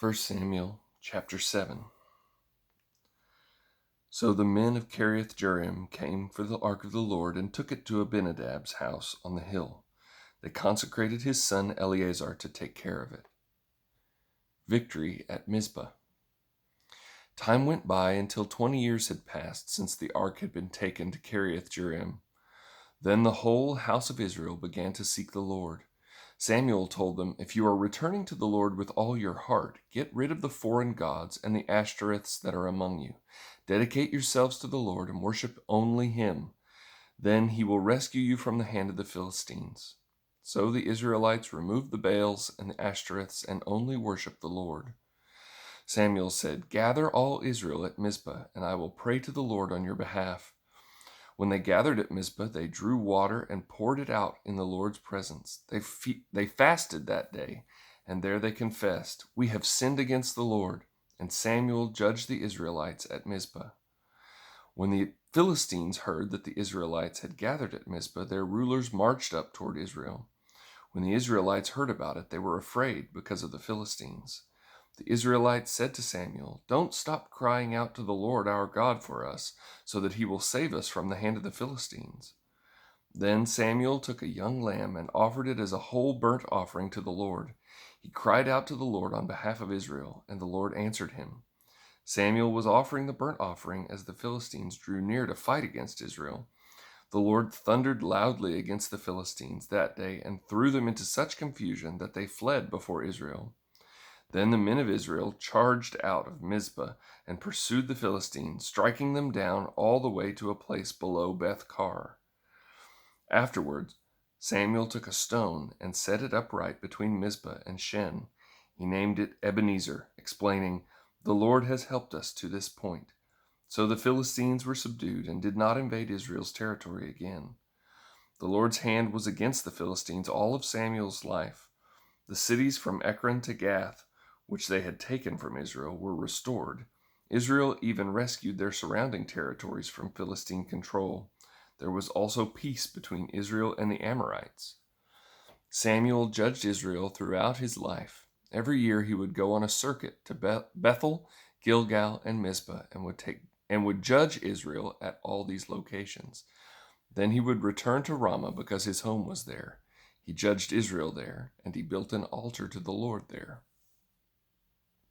1 Samuel chapter 7. So the men of Kiriath-jearim came for the ark of the Lord and took it to Abinadab's house on the hill. They consecrated his son Eleazar to take care of it. Victory at Mizpah. Time went by until 20 years had passed since the ark had been taken to Kiriath-jearim. Then the whole house of Israel began to seek the Lord. Samuel told them, "If you are returning to the Lord with all your heart, get rid of the foreign gods and the Ashtoreths that are among you. Dedicate yourselves to the Lord and worship only him. Then he will rescue you from the hand of the Philistines." So the Israelites removed the Baals and the Ashtoreths and only worshiped the Lord. Samuel said, "Gather all Israel at Mizpah, and I will pray to the Lord on your behalf." When they gathered at Mizpah, they drew water and poured it out in the Lord's presence. They fasted that day, and there they confessed, "We have sinned against the Lord." And Samuel judged the Israelites at Mizpah. When the Philistines heard that the Israelites had gathered at Mizpah, their rulers marched up toward Israel. When the Israelites heard about it, they were afraid because of the Philistines. The Israelites said to Samuel, "Don't stop crying out to the Lord our God for us, so that he will save us from the hand of the Philistines." Then Samuel took a young lamb and offered it as a whole burnt offering to the Lord. He cried out to the Lord on behalf of Israel, and the Lord answered him. Samuel was offering the burnt offering as the Philistines drew near to fight against Israel. The Lord thundered loudly against the Philistines that day and threw them into such confusion that they fled before Israel. Then the men of Israel charged out of Mizpah and pursued the Philistines, striking them down all the way to a place below Beth-kar. Afterwards, Samuel took a stone and set it upright between Mizpah and Shen. He named it Ebenezer, explaining, "The Lord has helped us to this point." So the Philistines were subdued and did not invade Israel's territory again. The Lord's hand was against the Philistines all of Samuel's life. The cities from Ekron to Gath, which they had taken from Israel, were restored. Israel even rescued their surrounding territories from Philistine control. There was also peace between Israel and the Amorites. Samuel judged Israel throughout his life. Every year he would go on a circuit to Bethel, Gilgal, and Mizpah, and would judge Israel at all these locations. Then he would return to Ramah because his home was there. He judged Israel there, and he built an altar to the Lord there.